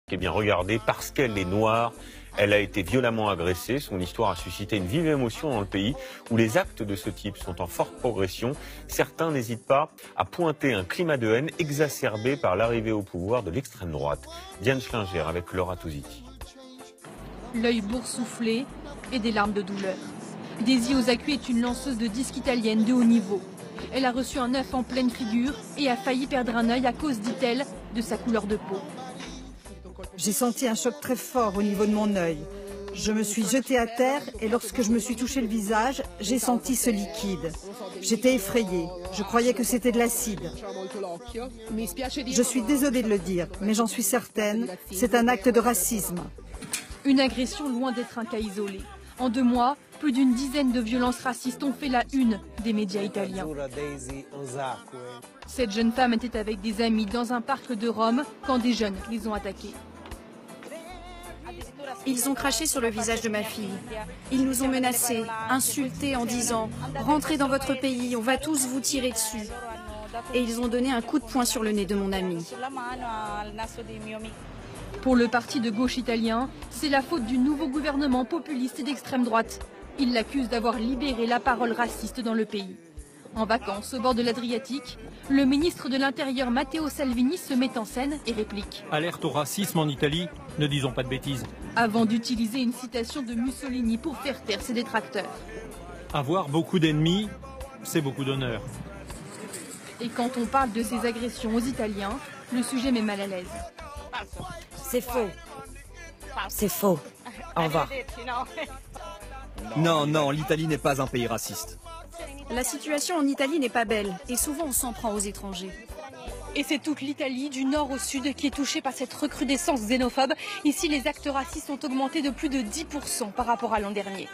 Eh bien, regardez, parce qu'elle est noire, elle a été violemment agressée. Son histoire a suscité une vive émotion dans le pays où les actes de ce type sont en forte progression. Certains n'hésitent pas à pointer un climat de haine exacerbé par l'arrivée au pouvoir de l'extrême droite. Diane Schlinger avec Laura Touziti. L'œil boursouflé et des larmes de douleur. Daisy Ozaku est une lanceuse de disques italienne de haut niveau. Elle a reçu un œuf en pleine figure et a failli perdre un œil à cause, dit-elle, de sa couleur de peau. J'ai senti un choc très fort au niveau de mon œil. Je me suis jetée à terre et lorsque je me suis touché le visage, j'ai senti ce liquide. J'étais effrayée. Je croyais que c'était de l'acide. Je suis désolée de le dire, mais j'en suis certaine, c'est un acte de racisme. Une agression loin d'être un cas isolé. En 2 mois, plus d'une dizaine de violences racistes ont fait la une des médias italiens. Cette jeune femme était avec des amis dans un parc de Rome quand des jeunes les ont attaqués. Ils ont craché sur le visage de ma fille. Ils nous ont menacés, insultés en disant « Rentrez dans votre pays, on va tous vous tirer dessus ». Et ils ont donné un coup de poing sur le nez de mon amie. Pour le parti de gauche italien, c'est la faute du nouveau gouvernement populiste et d'extrême droite. Il l'accuse d'avoir libéré la parole raciste dans le pays. En vacances au bord de l'Adriatique, le ministre de l'Intérieur Matteo Salvini se met en scène et réplique. Alerte au racisme en Italie, ne disons pas de bêtises. Avant d'utiliser une citation de Mussolini pour faire taire ses détracteurs. Avoir beaucoup d'ennemis, c'est beaucoup d'honneur. Et quand on parle de ces agressions aux Italiens, le sujet met mal à l'aise. C'est faux. C'est faux. Au revoir. Non, l'Italie n'est pas un pays raciste. La situation en Italie n'est pas belle et souvent on s'en prend aux étrangers. Et c'est toute l'Italie, du nord au sud, qui est touchée par cette recrudescence xénophobe. Ici, les actes racistes ont augmenté de plus de 10% par rapport à l'an dernier.